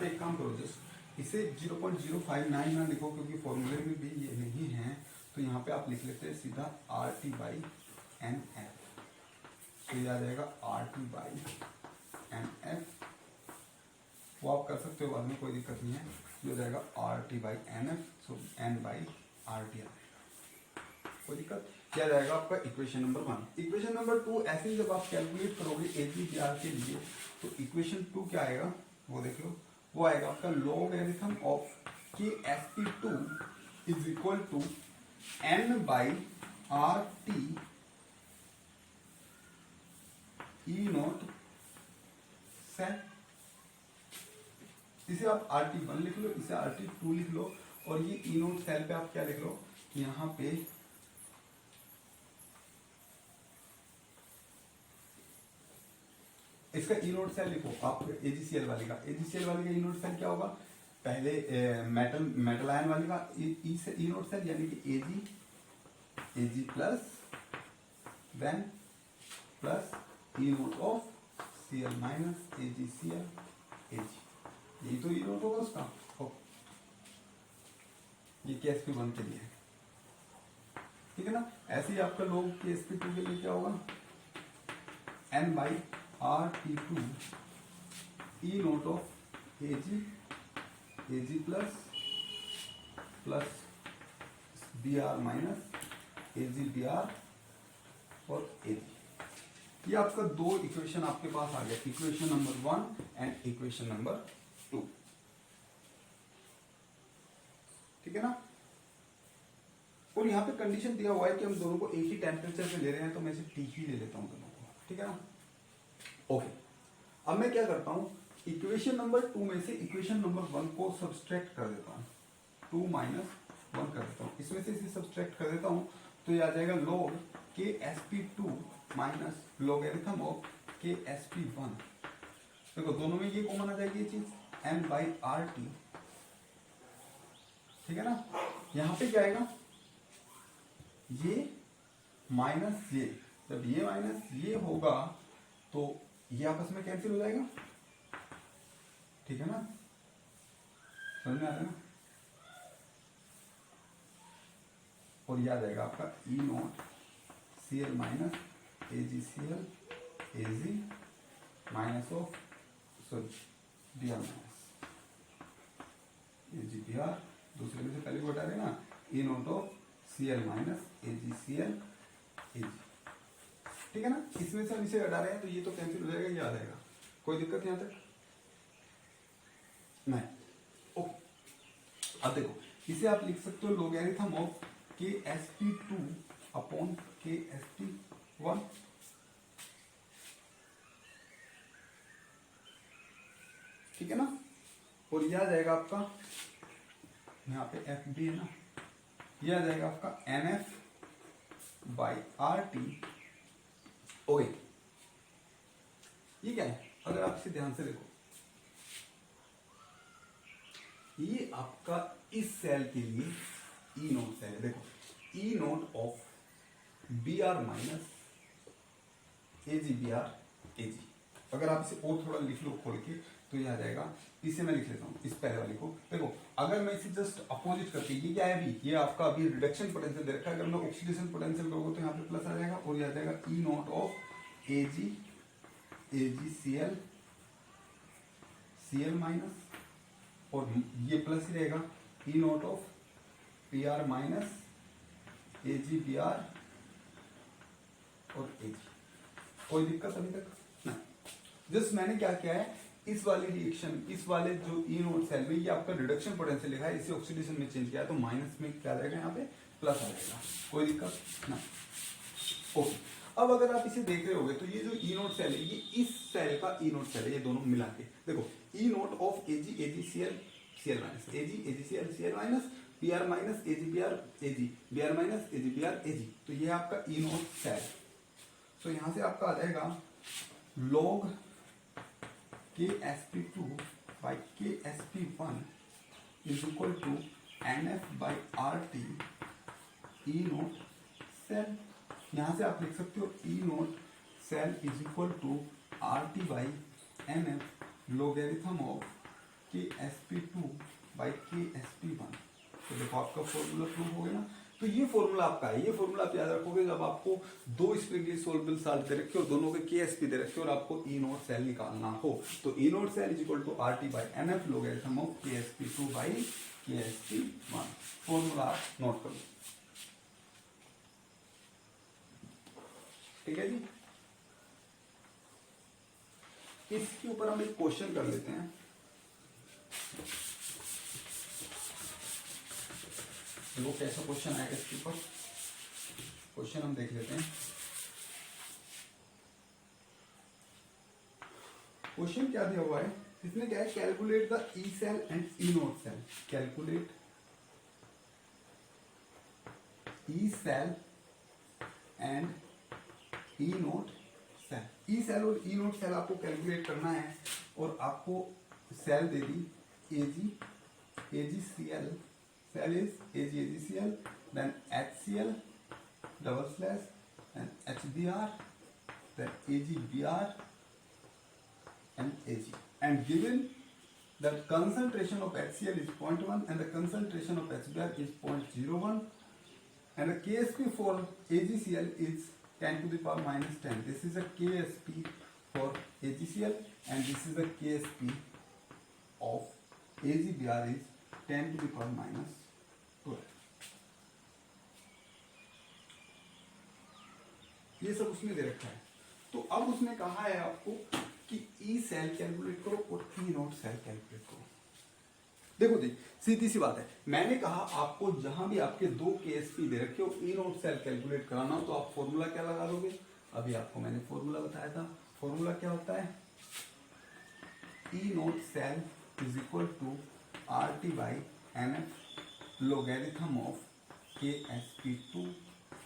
एक काम करो, जस्ट इसे 0.059 ना लिखो क्योंकि फॉर्मूले में भी ये नहीं है, तो यहाँ पे आप लिख लेते हैं सीधा RT बाई NF, तो ये आ जाएगा RT बाई NF, वो आप कर सकते हो बाद में, कोई दिक्कत नहीं है। ये हो जाएगा RT by NF, so N by RT, कोई दिक्कत। क्या जाएगा आपका इक्वेशन नंबर 1। इक्वेशन नंबर 2 ऐसे ही जब आप कैलकुलेट करोगे AGBR के लिए तो इक्वेशन 2 क्या आएगा वो देख लो, वो आएगा आपका logarithm of KSP2 is equal to N/RT E0 cell. इसे आप RT1 लिख लो, इसे RT2 लिख लो, और ये E0 सेल पे आप क्या लिख लो, यहां पे इसका E0 सेल लिखो आप AgCl वाली का। AgCl वाली का E0 सेल क्या होगा, पहले मेटल आयन वाली का E0 सेल यानी कि Ag plus then plus E0 of Cl minus AgCl Ag, यही तो E0 होगा उसका। ये KSP1 के लिए, ठीक है ना। ऐसे ही आपका लोग KSP2 के लिए क्या होगा, N/RT2 E0 of Ag plus Br minus AgBr और Ag। ये आपका दो इक्वेशन आपके पास आ गया, equation number 1 and equation number 2, ठीक है ना। और यहाँ पे कंडीशन दिया हुआ है कि हम दोनों को एक ही टेम्परेचर पे ले रहे हैं, तो मैं इसे T ही ले लेता हूँ दोनों को, ठीक है ना। ओके, अब मैं क्या करता हूँ, इक्वेशन नंबर 2 में से इक्वेशन नंबर 1 को सब्सट्रैक्ट कर देता हूँ, 2 माइनस 1 कर देता हूँ, इसमें से इसे सब्सट्रैक्ट कर देता हूँ, तो ये आ जाएगा log KSP2 minus logarithm of KSP1। देखो दोनों में ये कॉमन आ जाएगी ये चीज N/RT, ठीक है ना। यहां पे क्या आएगा, ये माइनस ये, जब ये माइनस ये होगा तो ये आपस में कैंसिल हो जाएगा, ठीक है ना, समझ में आ रहा है ना। और ये आ जाएगा आपका E0 Cl minus AgCl Ag minus of sorry Br minus AgBr, दूसरे में से पहले को हटा देना, E0 of Cl minus AgCl Ag, ठीक है ना। इसमें से हम इसे हटा रहे हैं तो ये तो कैंसिल हो जाएगा, ये आ जाएगा, कोई दिक्कत यहां तक नहीं। ओके, अब देखो इसे आप लिख सकते हो logarithm of KSP2 upon KSP1, ठीक है ना। और यह आ जाएगा आपका, यहाँ पे FD है ना, यह आ जाएगा आपका NF/RT। ओके, ये क्या है, अगर आप इसे ध्यान से देखो, ये आपका इस सेल के लिए E0 सेल है। देखो E0 of Br minus AgBr Ag, अगर आप इसे और थोड़ा लिख लो खोल के तो ये आ जाएगा, इसे मैं लिख लेता हूँ इस पहले वाले को। देखो अगर मैं इसे जस्ट अपोजिट करके, ये क्या है अभी, ये आपका अभी रिडक्शन पोटेंशियल दे रखा है, अगर मैं ऑक्सीडेशन पोटेंशियल करूंगा तो यहाँ पे प्लस आ जाएगा, और ये आ जाएगा E0 ऑफ AgCl माइनस, और ये प्लस ही रहेगा E0 of Br minus AgBr और Ag। कोई दिक्कत अभी तक नहीं। जस्ट मैंने क्या किया है, इस वाली रिएक्शन, इस वाले जो E0 सेल में, ये आपका रिडक्शन पोटेंशियल लिखा है, इसे ऑक्सीडेशन में चेंज किया तो माइनस में क्या आ जाएगा, यहाँ पे प्लस आ जाएगा, कोई दिक्कत नहीं। ओके, अब अगर आप इसे देख रहे होगे तो ये जो E0 सेल है, ये इस सेल का E0 सेल है, ये दोनों मिला के देखो, E0 of AgCl Cl minus AgCl Cl minus Br minus AgBr Ag, Br minus AgBr Ag, तो ये आपका E0 सेल। तो यहां से आपका आ जाएगा log KSP2 by KSP1 is equal to NF/RT E0 cell. यहां से आप लिख सकते हो E0 cell is equal to RT by NF logarithm of KSP2 by KSP1। तो देखो आपका फॉर्मूला प्रूव हो गया ना। तो ये फॉर्मूला आपका है, ये फॉर्मूला आप याद रखोगे जब आपको दो स्प्रिंगली सोल्युबल साल्ट दे रखे हो, दोनों के KSP दे रखे हो और आपको E0 सेल निकालना हो, तो E0 cell is equal to RT by NF logarithm of KSP2 by KSP1। Formula आप नोट कर लो। ठीक है जी। इसके ऊपर हम एक क्वेश्चन कर लेते हैं। देखो कैसा क्वेश्चन आएगा इसके ऊपर। क्वेश्चन हम देख लेते हैं। क्वेश्चन क्या दिया हुआ है, इसमें क्या है, calculate the E cell and E note cell. Calculate E cell and E note cell. E cell और ई नोट सेल आपको कैलकुलेट करना है, और आपको सेल दे दी AgCl, cell is AgCl, then HCl double slash and HBr, then AgBr and Ag, and given that concentration of HCl is 0.1 and the concentration of HBr is 0.01 and the KSP for AgCl is 10 to the power minus 10. This is a KSP for AgCl and this is the KSP of AgBr is 10 to the power minus 12. ये सब उसने दे रखा है। तो अब उसने कहा है आपको कि ई सेल कैलकुलेट करो और ई नोट सेल कैलकुलेट करो। देखो जी, सीधी सी बात है, मैंने कहा आपको जहां भी आपके दो केएसपी दे रखे हो, ई नोट सेल कैलकुलेट कराना हो तो आप फॉर्मूला क्या लगा दोगे। अभी आपको मैंने फॉर्मूला बताया था। फॉर्मूला क्या होता है, E note cell is equal to RT by NF logarithm of KSP2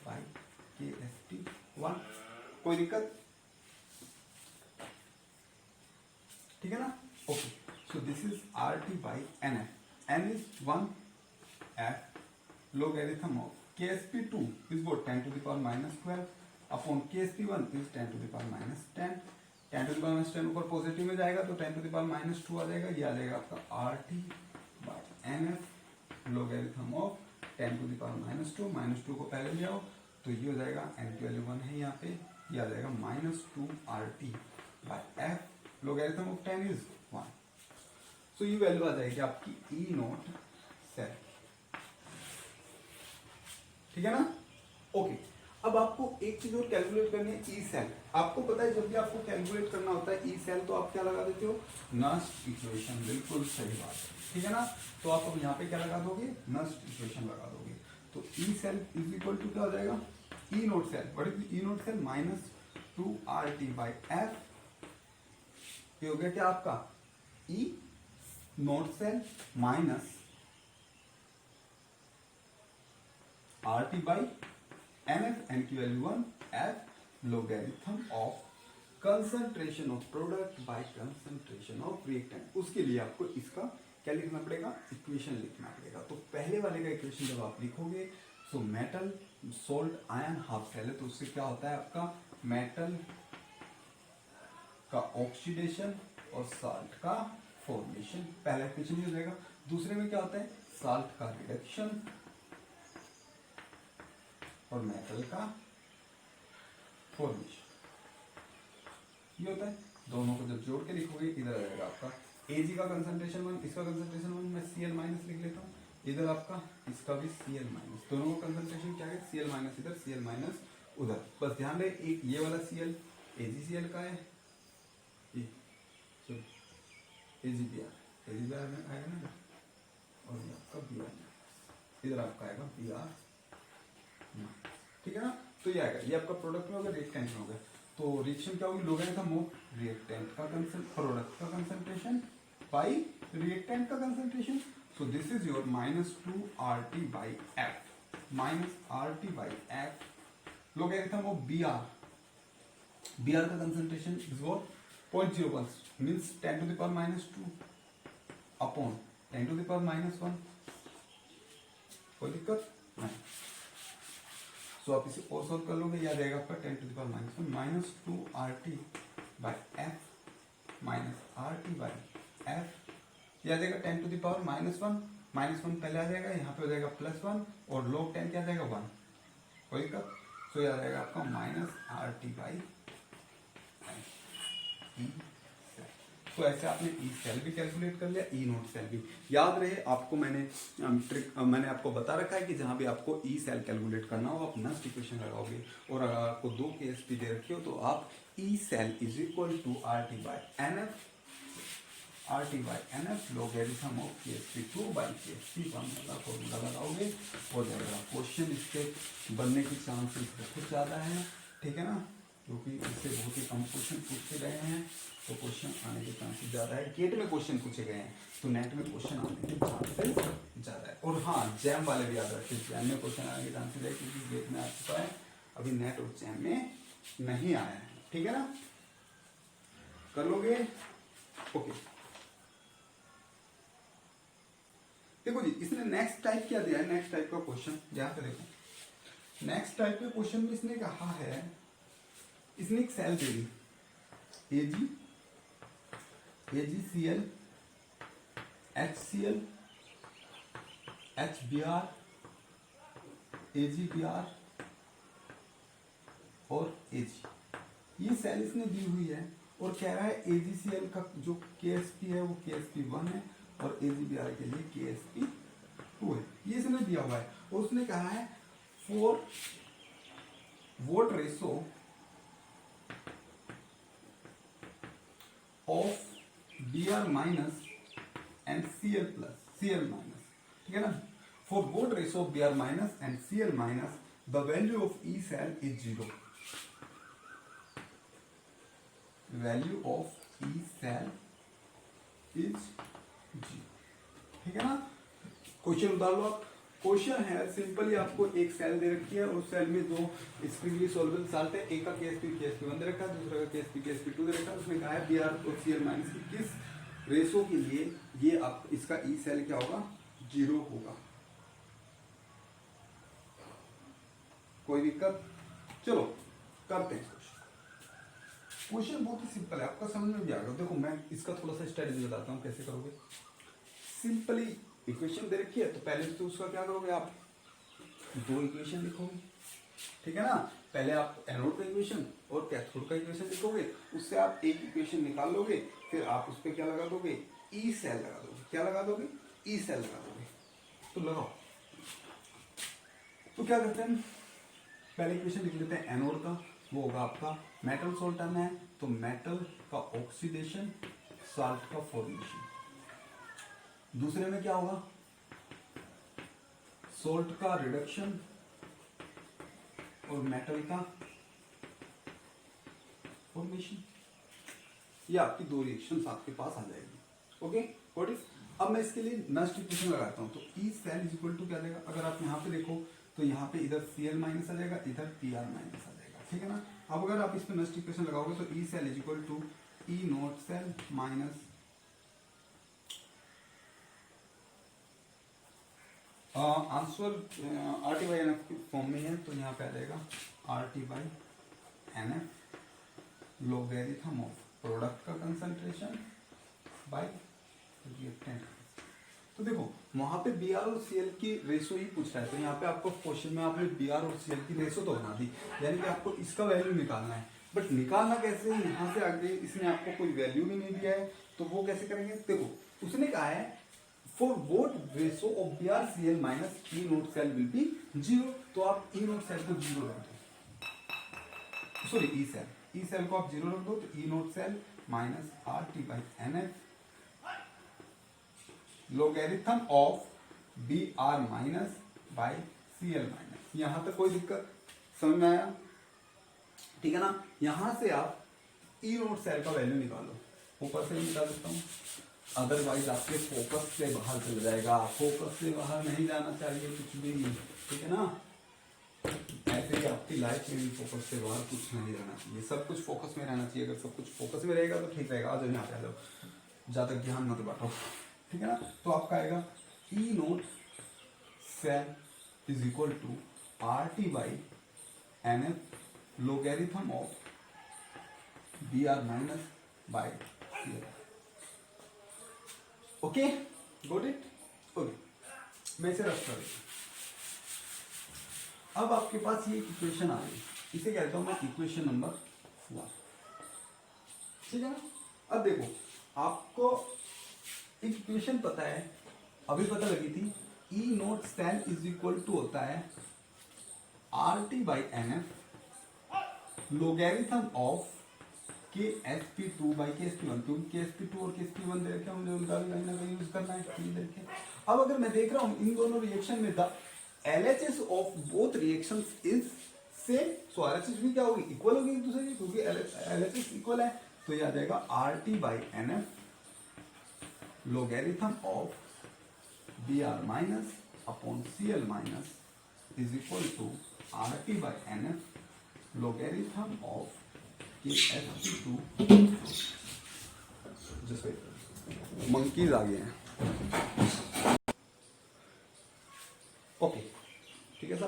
by KSP1। कोई दिक्कत, ठीक है ना। Okay, so this is RT by NF। N is 1 F logarithm of KSP2 is what, 10 to the power minus 12 upon KSP1 is 10 to the power minus 10। 10 to the power minus 10 ऊपर positive में जाएगा तो 10 to the power minus 2 आ जाएगा। ये आ जाएगा आपका RT by NF logarithm of 10 to the power minus 2। Minus 2 को पहले ले आओ तो ये हो जाएगा, n की वैल्यू 1 है यहाँ पे, ये आ जाएगा -2 RT by F logarithm of 10 is 1। सो ये वैल्यू आ जाएगी आपकी ई नोट सेल, ठीक है ना। ओके, अब आपको एक चीज और कैलकुलेट करनी है, ई सेल। आपको पता है जब भी आपको कैलकुलेट करना होता है ई सेल तो आप क्या लगा देते हो, नस्ट इक्वेशन। बिल्कुल सही बात है, ठीक है ना। तो आप अब यहाँ पे क्या लगा दोगे, नस्ट इक्वेशन लगा दोगे। तो E cell is equal to क्या हो जाएगा, E note cell, what is E note cell, -2 RT by F। ये हो गया क्या आपका E note cell minus RT by NF, N की value 1, F logarithm of concentration of product by concentration of reactant. उसके लिए आपको इसका क्या लिखना पड़ेगा, इक्वेशन लिखना पड़ेगा। तो पहले वाले का इक्वेशन जब आप लिखोगे, so metal salt ion half cell है, तो उससे क्या होता है आपका मेटल का ऑक्सीडेशन और साल्ट का फॉर्मेशन। पहला इक्वेशन ये हो जाएगा। दूसरे में क्या होता है, साल्ट का रिडक्शन और मेटल का फॉर्मेशन, ये होता है। दोनों को जब जोड़ के लिखोगे, इधर आ जाएगा आपका Ag का कंसंट्रेशन 1, इसका कंसंट्रेशन 1, मैं Cl माइनस लिख लेता हूँ। इधर आपका इसका भी Cl माइनस, दोनों का कंसंट्रेशन क्या है, Cl माइनस इधर, Cl माइनस उधर। बस ध्यान रहे, एक ये वाला Cl AgCl का है, ये AgBr में आएगा ना, और ये आपका Br, इधर आपका आएगा Br, ठीक है ना। तो ये आएगा, ये आपका प्रोडक्ट में होगा, रिएक्टेंट में होगा। तो रिएक्शन क्या होगी, लोगेरिथम ऑफ रिएक्टेंट का प्रोडक्ट का कंसंट्रेशन बाई रिएक्टेंट का concentration. So this is your -2 RT by F, -RT by F logarithm of Br। Br का concentration is what, 0.01 means 10 to the power -2 upon 10 to the power -1। कोई दिक्कत नहीं। सो आप इसे और सॉल्व कर लोगे, याद आएगा आपका 10 to the power -1 -2 RT by F minus RT by F, याद आएगा 10 to the power -1, -1 पहले आ जाएगा, यहाँ पे हो जाएगा +1 और log 10 क्या आ जाएगा 1। कोई दिक्कत, सो याद आएगा आपका -RT बाई तो ऐसे आपने ई सेल भी कैलकुलेट कर लिया, ई नोट सेल भी। याद रहे आपको मैंने आपको बता रखा है कि जहां भी आपको ई सेल कैलकुलेट करना हो आप नस्ट इक्वेशन लगाओगे, और अगर आपको 2 केएसपी दे रखी हो तो आप E cell is equal to R T by N F, R T by N F logarithm of KSP2 by KSP1 वाला फॉर्मूला लगाओगे, हो जाएगा। क्वेश्चन इसके बनने की चांसेस बहुत ज़्यादा है, ठीक है ना, क्योंकि इससे बहुत ही कम क्वेश्चन पूछे गए हैं, तो क्वेश्चन आने के चांसेस ज़्यादा है। गेट में क्वेश्चन पूछे गए हैं तो नेट में क्वेश्चन आने के चांसेस ज़्यादा है। और हाँ, जैम वाले भी याद रखिए, जैम में क्वेश्चन आने के चांसेस है, क्योंकि गेट में आ चुका है, अभी नेट और जैम में नहीं आया है, ठीक है ना, कर लोगे, ओके। देखो जी, इसने नेक्स्ट टाइप क्या दिया है, नेक्स्ट टाइप का क्वेश्चन ध्यान से देखो। नेक्स्ट टाइप के क्वेश्चन में इसने कहा है, इसने एक सेल दे दी AgCl, HCl, HBr, AgBr और Ag, ये सेल इसने दी हुई है, और कह रहा है AgCl का जो KSP है वो KSP1 है, और AgBr के लिए KSP2 है, ये इसने दिया हुआ है। और उसने कहा है for what ratio of Br minus and Cl plus, Cl minus, ठीक है ना, for what ratio of Br minus and Cl minus the value of E cell is 0, value of E cell is 0, ठीक है ना। Question उतार लो आप। Question है simply, आपको एक सेल दे रखी है और सेल में 2 स्प्रिंगली सॉल्युबल साल्ट है, एक का KSP1 दे रखा है, दूसरा का KSP2 दे रखा है। उसने कहा है Br और Cl माइनस की किस रेशो के लिए ये आप इसका ई सेल क्या होगा, 0 होगा। कोई दिक्कत, चलो करते हैं क्वेश्चन। बहुत ही सिंपल है, आपका समझ में भी आ गया। देखो मैं इसका थोड़ा सा स्ट्रेटजी बताता हूँ कैसे करोगे। सिंपली इक्वेशन दे रखी है, तो पहले तो उसका क्या करोगे, आप 2 इक्वेशन लिखोगे, ठीक है ना। पहले आप एनोड का इक्वेशन और कैथोड का इक्वेशन लिखोगे, उससे आप एक इक्वेशन निकाल लोगे, फिर आप उस पर क्या लगा दोगे, ई सेल लगा दोगे। क्या लगा दोगे, ई सेल लगा दोगे। तो लगाओ, तो क्या करते हैं, पहले इक्वेशन लिख लेते हैं एनोड का, वो होगा आपका मेटल सॉल्ट आना है, तो मेटल का ऑक्सीडेशन, साल्ट का फॉर्मेशन। दूसरे में क्या होगा, सोल्ट का रिडक्शन और मेटल का फॉर्मेशन। ये आपकी 2 रिएक्शन आपके पास आ जाएगी, ओके गॉट इट। अब मैं इसके लिए नस्ट इक्वेशन लगाता हूं, तो E cell is equal to क्या देगा, अगर आप यहां पे देखो तो यहाँ पे इधर Cl माइनस आ जाएगा, इधर Pr माइनस आ जाएगा, ठीक है ना। अब अगर आप इस पे नस्ट इक्वेशन लगाओगे तो E cell is equal to E note cell minus answer R T by N F की फॉर्म में है, तो यहाँ पे आ जाएगा R T by N F logarithm of product का कंसंट्रेशन बाई रिएक्टेंट। तो देखो वहां पे Br और Cl की रेशो ही पूछ रहा है, तो यहाँ पे आपको क्वेश्चन में आपने Br और Cl की रेशो तो बना दी, यानी कि आपको इसका वैल्यू निकालना है। बट निकालना कैसे है, यहाँ से आगे इसने आपको कोई वैल्यू भी नहीं दिया है, तो वो कैसे करेंगे। देखो उसने कहा है for what ratio of Br Cl minus E note cell will be 0, तो आप ई नोट सेल को 0 रख दो, सॉरी ई सेल को आप 0 रख दो, तो E note cell minus R T by N F logarithm of Br minus by Cl minus. यहां तक कोई दिक्कत समझ में आया, ठीक है ना। यहां से आप ई नोट सेल का वैल्यू निकालो, ऊपर से निकाल सकता हूं, अदरवाइज आपके फोकस से बाहर चल जाएगा। फोकस से बाहर नहीं जाना चाहिए कुछ भी, ठीक है ना। ऐसे ही आपकी लाइफ में भी फोकस से बाहर कुछ नहीं रहना चाहिए, सब कुछ फोकस में रहना चाहिए। अगर सब कुछ फोकस में रहेगा तो ठीक रहेगा। आ जाओ यहाँ पे, आ जाओ, ज्यादा ध्यान मत बांटो, ठीक है ना। तो आपका आएगा E note cell is equal to R T by N F logarithm of Br minus by Cl। Okay got it, okay मैं इसे रख कर देता। अब आपके पास ये इक्वेशन आ गई, इसे कहता हूं मैं इक्वेशन नंबर 1, ठीक है ना। अब देखो आपको एक इक्वेशन पता है, अभी पता लगी थी, E note cell is equal to होता है R T by N F logarithm of K S P two by K S P one, क्योंकि के एस पी टू और के एस पी वन दे रखे मुझे उनका भी कहीं ना कहीं यूज करना है। देखिए अब अगर मैं देख रहा हूं इन दोनों रिएक्शन में the LHS of both reactions is same, so RHS भी क्या होगी, इक्वल होगी एक दूसरे की, क्योंकि LHS इक्वल है, तो ये आ जाएगा R T by N F logarithm of B R minus upon C L minus is equal to R T by N F logarithm of K S P two. जैसे मंकीज आ गए हैं। Okay ठीक है सर,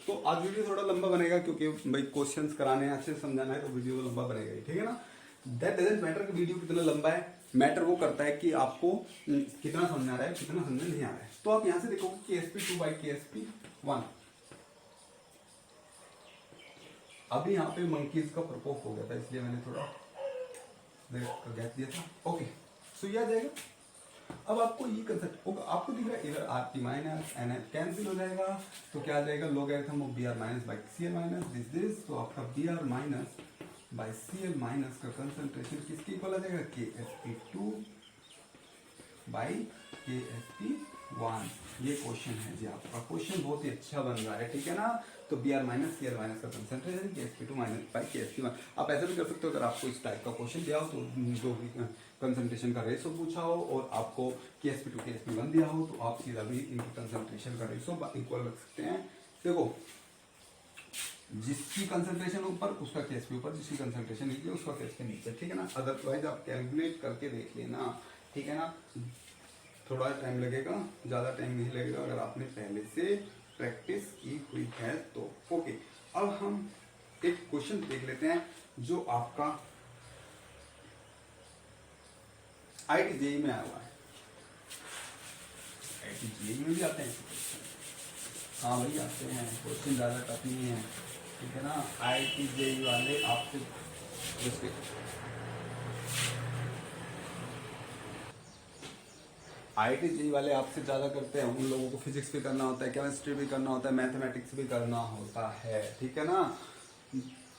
तो आज video थोड़ा लंबा बनेगा क्योंकि भाई क्वेश्चंस कराने हैं, अच्छे से समझाना है, तो वीडियो लंबा बनेगा ही, ठीक है ना। दैट डजंट मैटर कि वीडियो कितना लंबा है, मैटर वो करता है कि आपको कितना समझ आ रहा है, कितना समझ नहीं आ रहा है। तो आप यहां से देखोगे के S P two by K S P one, अभी यहाँ पे मंकीज का प्रकोप हो गया था इसलिए मैंने थोड़ा गैप दिया था। ओके सो ये आ जाएगा। अब आपको ये कंसेप्ट होगा, आपको दिख रहा है इधर R T minus n F cancel हो जाएगा, तो क्या आ जाएगा logarithm of B R minus by C L minus this, तो आपका B R minus by C L minus का कंसंट्रेशन किसके इक्वल आ जाएगा, K S P two by K S P one. ये क्वेश्चन है जी आपका, क्वेश्चन बहुत ही अच्छा बन रहा है, ठीक है ना। तो B R minus C L minus का concentration K S P two minus by K S P one. आप ऐसा भी कर सकते हो, अगर आपको इस टाइप का क्वेश्चन दिया हो तो जो कंसंट्रेशन का रेशो पूछा हो और आपको के एस पी टू के एस पी वन दिया हो, तो आप सीधा भी इनकी कंसंट्रेशन का रेशो इक्वल रख सकते हैं। देखो जिसकी कंसंट्रेशन ऊपर उसका के एस पी ऊपर, जिसकी कंसंट्रेशन नीचे उसका के एस पी नीचे, ठीक है ना। अदरवाइज आप कैलकुलेट करके देख लेना, ठीक है ना। थोड़ा टाइम लगेगा, ज्यादा टाइम नहीं लगेगा अगर आपने पहले से प्रैक्टिस की हुई है तो। ओके अब हम एक क्वेश्चन देख लेते हैं जो आपका IIT-JEE में आया हुआ है। IIT-JEE में भी आते हैं हाँ भाई आते हैं, क्वेश्चन ज्यादा टफ नहीं है, ठीक है ना। IIT-JEE वाले आपसे IIT-JEE वाले आपसे ज़्यादा करते हैं, उन लोगों को फिजिक्स भी करना होता है, केमिस्ट्री भी करना होता है, मैथमेटिक्स भी करना होता है, ठीक है ना।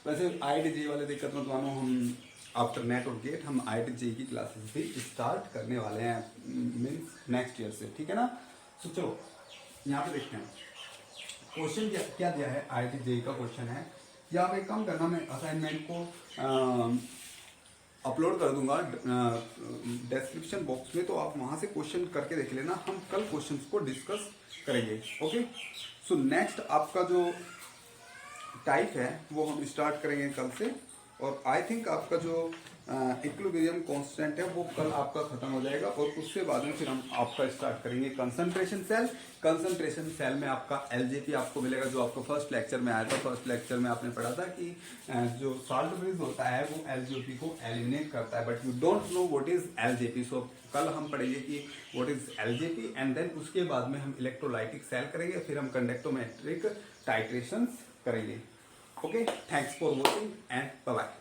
वैसे IIT-JEE वाले दिक्कत मत मानो, हम आफ्टर नेट और गेट हम IIT-JEE की क्लासेस भी स्टार्ट करने वाले हैं मीन्स नेक्स्ट ईयर से, ठीक है ना। तो चलो यहाँ पे देखते हैं क्वेश्चन क्या दिया है। IIT-JEE का क्वेश्चन है, या आप एक काम करना, मैं असाइनमेंट को अपलोड कर दूंगा डिस्क्रिप्शन बॉक्स में, तो आप वहां से क्वेश्चन करके देख लेना, हम कल क्वेश्चंस को डिस्कस करेंगे। ओके सो नेक्स्ट आपका जो टाइप है वो हम स्टार्ट करेंगे कल से, और आई थिंक आपका जो इक्विलिब्रियम कांस्टेंट है वो कल आपका खत्म हो जाएगा, और उसके बाद में फिर हम आपका स्टार्ट करेंगे कंसंट्रेशन सेल। कंसंट्रेशन सेल में आपका एलजेपी आपको मिलेगा, जो आपको फर्स्ट लेक्चर में आया था। फर्स्ट लेक्चर में आपने पढ़ा था कि जो साल्ट ब्रिज होता है वो एलजेपी को एलिमिनेट करता है, but you don't know what is LJP. So कल हम पढ़ेंगे कि what is LJP, and then उसके बाद में हम इलेक्ट्रोलाइटिक सेल करेंगे, फिर हम कंडक्टोमेट्रिक टाइट्रेशंस करेंगे। Okay thanks for watching and bye bye.